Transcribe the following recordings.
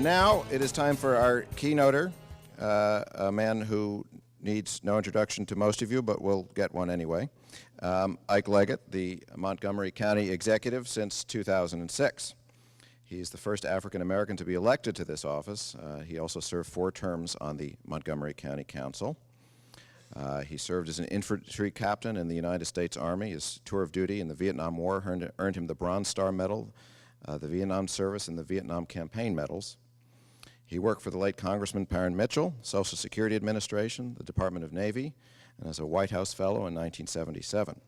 now it is time for our keynoter, a man who needs no introduction to most of you, but we'll get one anyway. Ike Leggett, the Montgomery County Executive since 2006. He's the first African American to be elected to this office. He also served 4 terms on the Montgomery County Council. He served as an infantry captain in the United States Army. His tour of duty in the Vietnam War earned him the Bronze Star Medal, the Vietnam Service, and the Vietnam Campaign Medals. He worked for the late Congressman Parren Mitchell, Social Security Administration, the Department of Navy, and as a White House Fellow in 1977.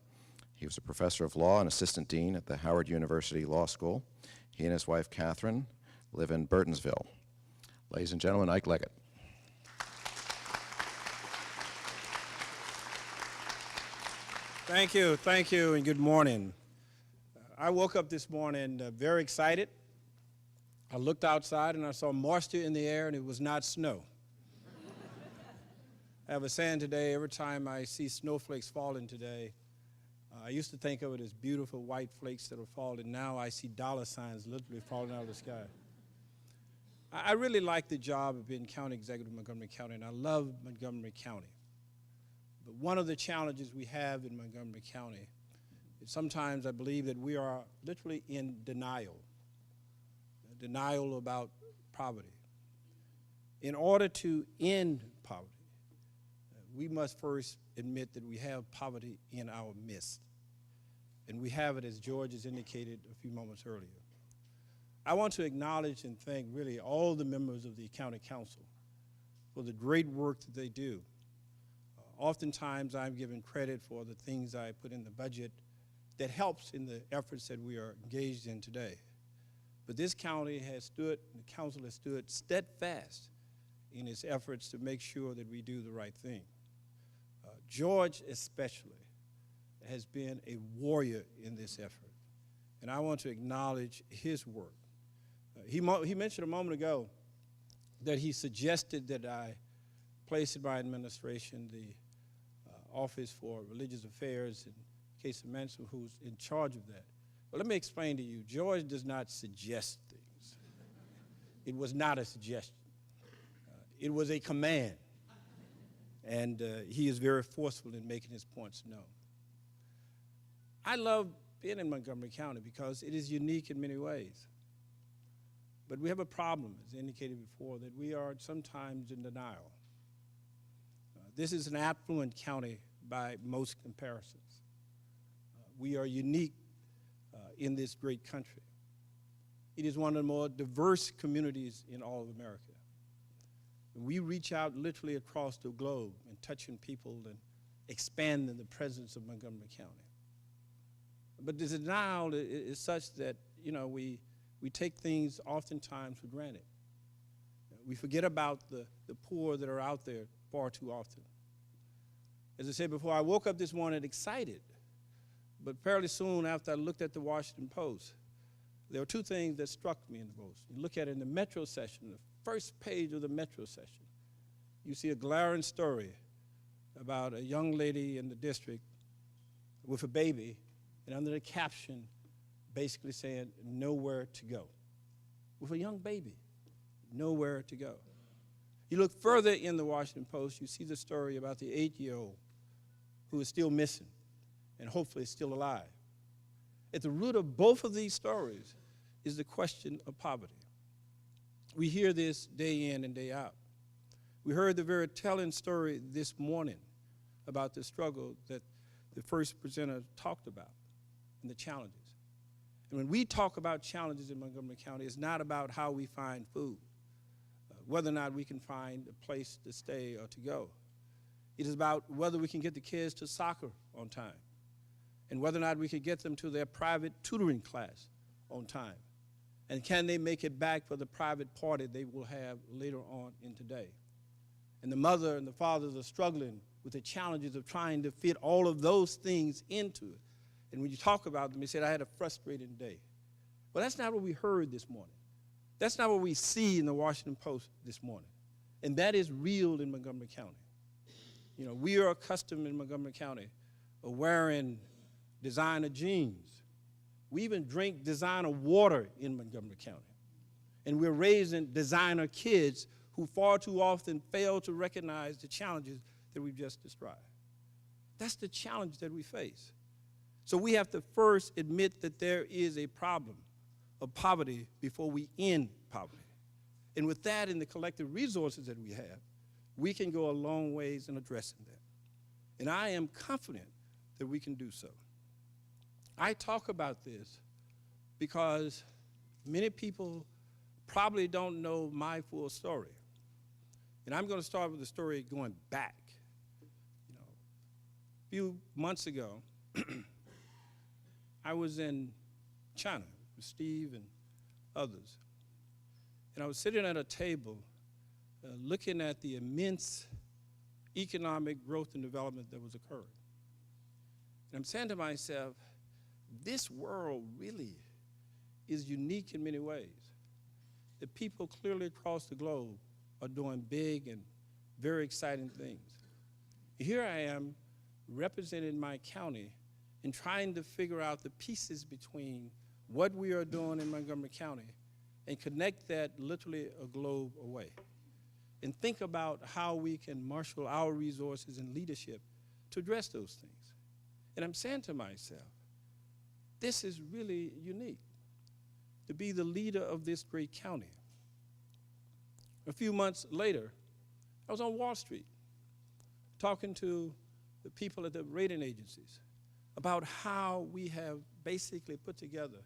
He was a professor of law and assistant dean at the Howard University Law School. He and his wife, Catherine, live in Burtonsville. Ladies and gentlemen, Ike Leggett. Thank you, and good morning. I woke up this morning very excited. I looked outside and I saw moisture in the air, and it was not snow. I have a saying today, every time I see snowflakes falling today, I used to think of it as beautiful white flakes that are falling. Now I see dollar signs literally falling out of the sky. I really like the job of being county executive of Montgomery County, and I love Montgomery County. But one of the challenges we have in Montgomery County is sometimes I believe that we are literally in denial about poverty. In order to end poverty, we must first admit that we have poverty in our midst. And we have it, as George has indicated a few moments earlier. I want to acknowledge and thank really all the members of the County Council for the great work that they do. Oftentimes I'm given credit for the things I put in the budget that helps in the efforts that we are engaged in today. But this county has stood, the council has stood steadfast in its efforts to make sure that we do the right thing. George especially has been a warrior in this effort, and I want to acknowledge his work. He mentioned a moment ago that he suggested that I place in my administration the Office for Religious Affairs and Case of Manson, who's in charge of that. But let me explain to you, George does not suggest things. It was not a suggestion. It was a command. And he is very forceful in making his points known. I love being in Montgomery County because it is unique in many ways. But we have a problem, as indicated before, that we are sometimes in denial. This is an affluent county by most comparisons. We are unique in this great country. It is one of the more diverse communities in all of America. We reach out literally across the globe and touching people and expanding the presence of Montgomery County. But the denial is such that, you know, we take things oftentimes for granted. We forget about the poor that are out there far too often. As I said before, I woke up this morning excited, but fairly soon after I looked at the Washington Post, there were 2 things that struck me in the Post. You look at it in the Metro session, the first page of the Metro session, you see a glaring story about a young lady in the district with a baby, and under the caption basically saying, nowhere to go. With a young baby, nowhere to go. You look further in the Washington Post, you see the story about the 8-year-old who is still missing and hopefully still alive. At the root of both of these stories is the question of poverty. We hear this day in and day out. We heard the very telling story this morning about the struggle that the first presenter talked about and the challenges. And when we talk about challenges in Montgomery County, it's not about how we find food, whether or not we can find a place to stay or to go. It is about whether we can get the kids to soccer on time and whether or not we can get them to their private tutoring class on time. And can they make it back for the private party they will have later on in today? And the mother and the fathers are struggling with the challenges of trying to fit all of those things into it. And when you talk about them, you said, I had a frustrating day. Well, that's not what we heard this morning. That's not what we see in the Washington Post this morning. And that is real in Montgomery County. You know, we are accustomed in Montgomery County of wearing designer jeans. We even drink designer water in Montgomery County. And we're raising designer kids who far too often fail to recognize the challenges that we've just described. That's the challenge that we face. So we have to first admit that there is a problem of poverty before we end poverty. And with that and the collective resources that we have, we can go a long ways in addressing that. And I am confident that we can do so. I talk about this because many people probably don't know my full story. And I'm going to start with the story going back. A few months ago, I was in China with Steve and others. And I was sitting at a table looking at the immense economic growth and development that was occurring. And I'm saying to myself, this world really is unique in many ways. The people clearly across the globe are doing big and very exciting things. Here I am representing my county and trying to figure out the pieces between what we are doing in Montgomery County and connect that literally a globe away. And think about how we can marshal our resources and leadership to address those things. And I'm saying to myself, this is really unique, to be the leader of this great county. A few months later, I was on Wall Street talking to the people at the rating agencies about how we have basically put together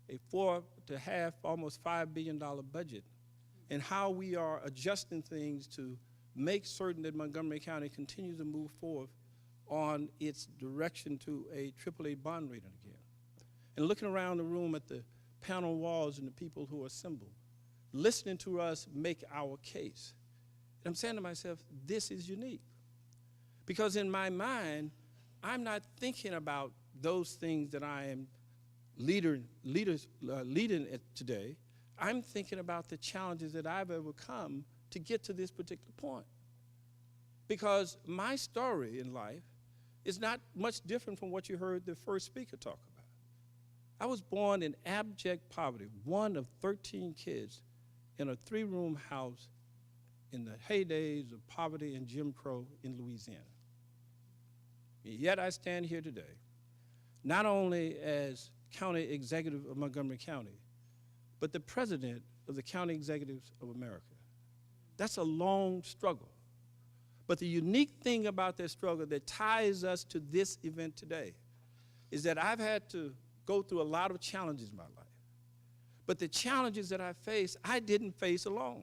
a $4.5, almost $5 billion budget, and how we are adjusting things to make certain that Montgomery County continues to move forward on its direction to a AAA bond rating again. And looking around the room at the panel walls and the people who are assembled, listening to us make our case. And I'm saying to myself, this is unique. Because in my mind, I'm not thinking about those things that I am leading at today. I'm thinking about the challenges that I've overcome to get to this particular point. Because my story in life is not much different from what you heard the first speaker talk about. I was born in abject poverty, one of 13 kids in a 3-room house in the heydays of poverty and Jim Crow in Louisiana. Yet I stand here today, not only as county executive of Montgomery County, but the president of the County Executives of America. That's a long struggle. But the unique thing about that struggle that ties us to this event today is that I've had to go through a lot of challenges in my life. But the challenges that I faced, I didn't face alone.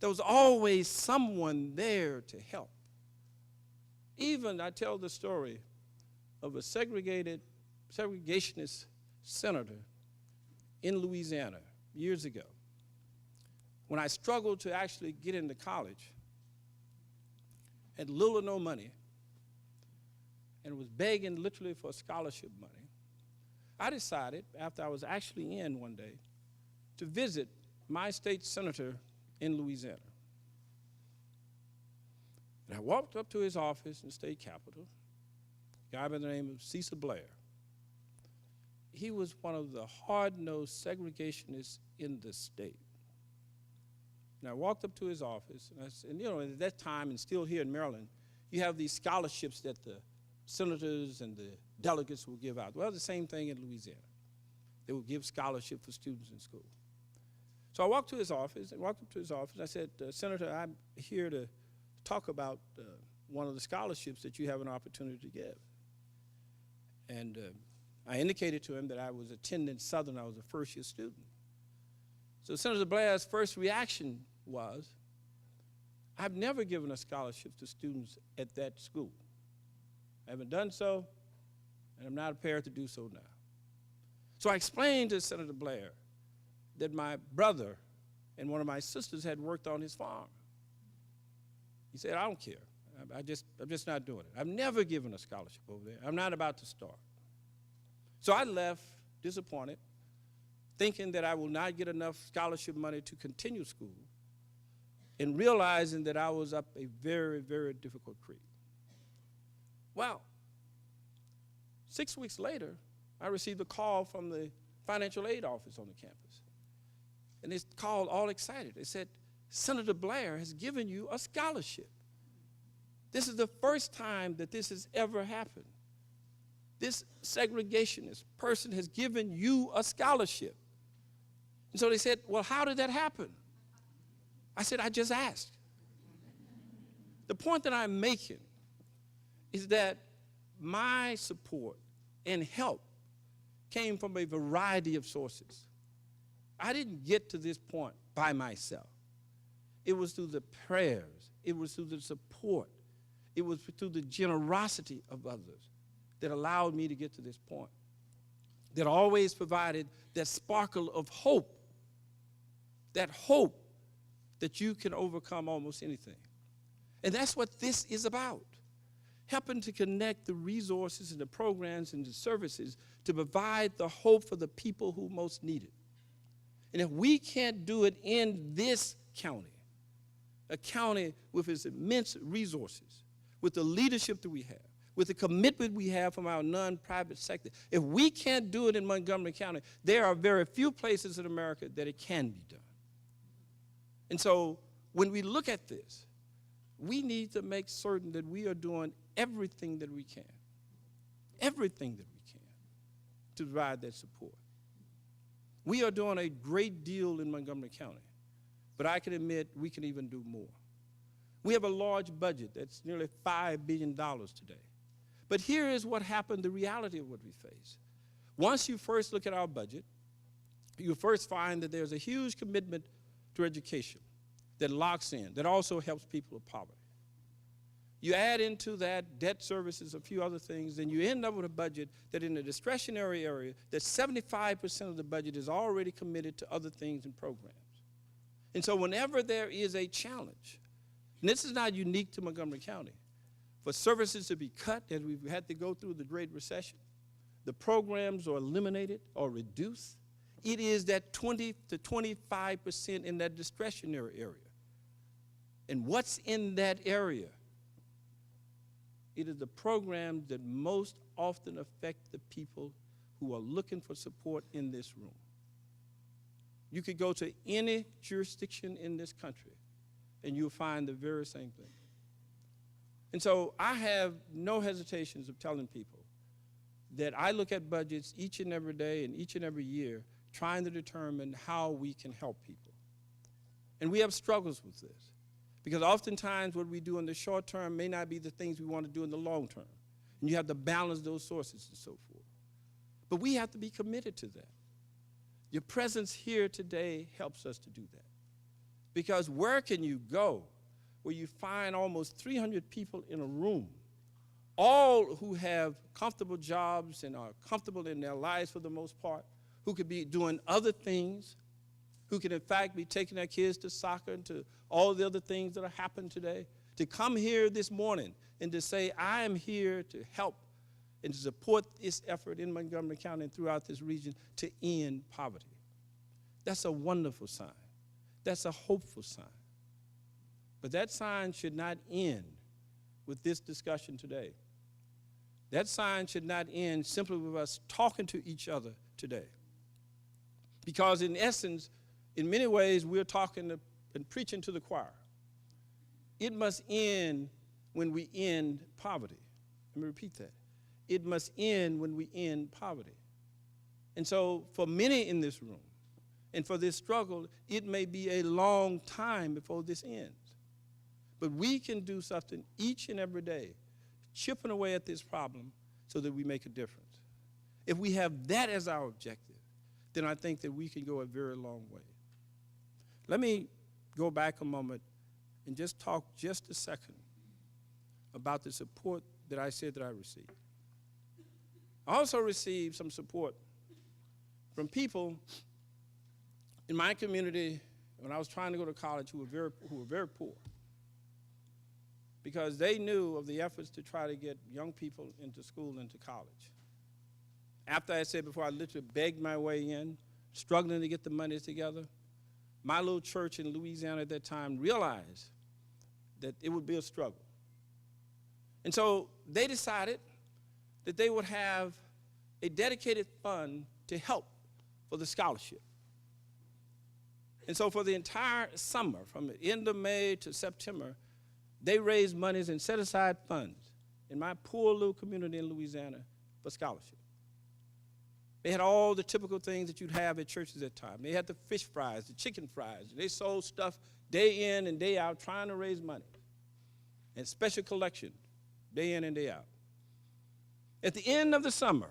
There was always someone there to help. Even I tell the story of a segregationist senator in Louisiana years ago. When I struggled to actually get into college, had little or no money, and was begging literally for scholarship money, I decided, after I was actually in one day, to visit my state senator in Louisiana. And I walked up to his office in the state capitol, a guy by the name of Cecil Blair. He was one of the hard-nosed segregationists in the state. And I walked up to his office, and I said, and, at that time, and still here in Maryland, you have these scholarships that the senators and the delegates will give out. Well, the same thing in Louisiana. They will give scholarship for students in school. So I walked up to his office, and I said, Senator, I'm here to talk about one of the scholarships that you have an opportunity to give. And I indicated to him that I was attending Southern. I was a first-year student. So Senator Blair's first reaction was, I've never given a scholarship to students at that school. I haven't done so, and I'm not prepared to do so now. So I explained to Senator Blair that my brother and one of my sisters had worked on his farm. He said, I don't care. I'm just not doing it. I've never given a scholarship over there. I'm not about to start. So I left disappointed, thinking that I will not get enough scholarship money to continue school, and realizing that I was up a very, very difficult creek. Well, 6 weeks later, I received a call from the financial aid office on the campus. and they called all excited. They said, Senator Blair has given you a scholarship. This is the first time that this has ever happened. This segregationist person has given you a scholarship. And so they said, well, how did that happen? I said, I just asked. The point that I'm making is that my support and help came from a variety of sources. I didn't get to this point by myself. It was through the prayers. It was through the support. It was through the generosity of others that allowed me to get to this point, that always provided that sparkle of hope, that hope that you can overcome almost anything. And that's what this is about, helping to connect the resources and the programs and the services to provide the hope for the people who most need it. And if we can't do it in this county, a county with its immense resources, with the leadership that we have, with the commitment we have from our non-private sector, if we can't do it in Montgomery County, there are very few places in America that it can be done. And so when we look at this, we need to make certain that we are doing everything that we can to provide that support. We are doing a great deal in Montgomery County, but I can admit we can even do more. We have a large budget that's nearly $5 billion today. But here is what happened, the reality of what we face. Once you first look at our budget, you first find that there's a huge commitment to education that locks in, that also helps people with poverty. You add into that debt services, a few other things, and you end up with a budget that in the discretionary area, that 75% of the budget is already committed to other things and programs. And so whenever there is a challenge, and this is not unique to Montgomery County, for services to be cut, as we've had to go through the Great Recession, the programs are eliminated or reduced, it is that 20 to 25% in that discretionary area. And what's in that area? It is the programs that most often affect the people who are looking for support in this room. You could go to any jurisdiction in this country, and you'll find the very same thing. And so I have no hesitations of telling people that I look at budgets each and every day and each and every year trying to determine how we can help people. And we have struggles with this because oftentimes what we do in the short term may not be the things we want to do in the long term. And you have to balance those sources and so forth. But we have to be committed to that. Your presence here today helps us to do that. Because where can you go where you find almost 300 people in a room, all who have comfortable jobs and are comfortable in their lives for the most part, who could be doing other things, who could in fact be taking their kids to soccer and to all the other things that are happening today, to come here this morning and to say, I am here to help and to support this effort in Montgomery County and throughout this region to end poverty. That's a wonderful sign. That's a hopeful sign. But that sign should not end with this discussion today. That sign should not end simply with us talking to each other today. Because in essence, in many ways, we're talking and preaching to the choir. It must end when we end poverty. Let me repeat that. It must end when we end poverty. And so for many in this room, and for this struggle, it may be a long time before this ends. But we can do something each and every day, chipping away at this problem so that we make a difference. If we have that as our objective, then I think that we can go a very long way. Let me go back a moment and just talk just a second about the support that I said that I received. I also received some support from people in my community when I was trying to go to college who were very poor, because they knew of the efforts to try to get young people into school and to college. After I said before, I literally begged my way in, struggling to get the money together. My little church in Louisiana at that time realized that it would be a struggle. And so they decided that they would have a dedicated fund to help for the scholarship. And so for the entire summer, from the end of May to September, they raised monies and set aside funds in my poor little community in Louisiana for scholarship. They had all the typical things that you'd have at churches at the time. They had the fish fries, the chicken fries. They sold stuff day in and day out trying to raise money. And special collection, day in and day out. At the end of the summer,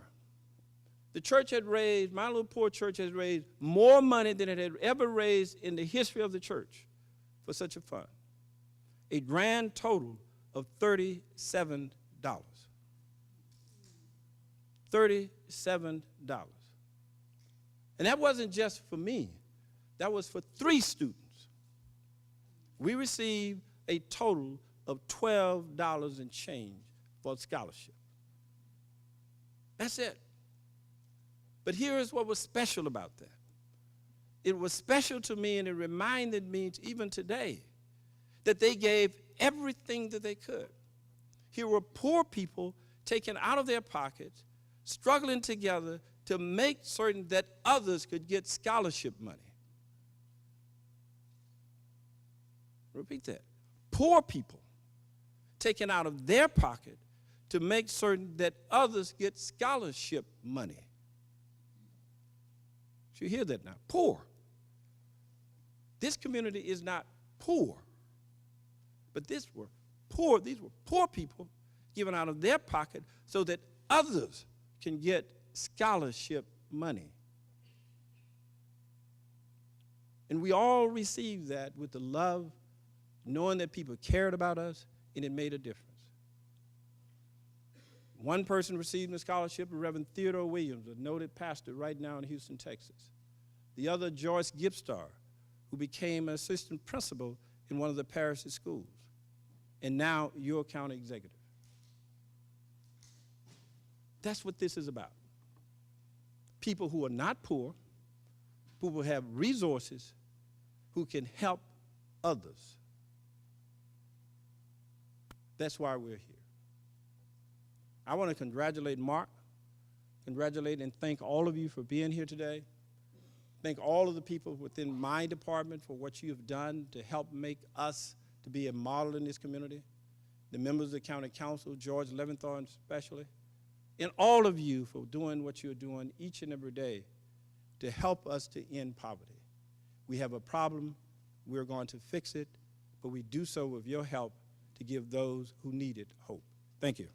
the church had raised, my little poor church has raised more money than it had ever raised in the history of the church for such a fund. A grand total of $37. $37. And that wasn't just for me. That was for 3 students. We received a total of $12 and change for scholarship. That's it. But here is what was special about that. It was special to me, and it reminded me even today that they gave everything that they could. Here were poor people taken out of their pockets, struggling together to make certain that others could get scholarship money. Repeat that. Poor people taken out of their pocket to make certain that others get scholarship money. You hear that now? Poor. This community is not poor, but these were poor people given out of their pocket so that others can get scholarship money. And we all received that with the love, knowing that people cared about us, and it made a difference. One person received a scholarship, Reverend Theodore Williams, a noted pastor right now in Houston, Texas. The other, Joyce Gipstar, who became an assistant principal in one of the parish's schools, and now your county executive. That's what this is about. People who are not poor, people who have resources, who can help others. That's why we're here. I want to congratulate Mark, congratulate and thank all of you for being here today. Thank all of the people within my department for what you have done to help make us to be a model in this community. The members of the county council, George Leventhal especially, and all of you for doing what you're doing each and every day to help us to end poverty. We have a problem, we're going to fix it, but we do so with your help to give those who need it hope. Thank you.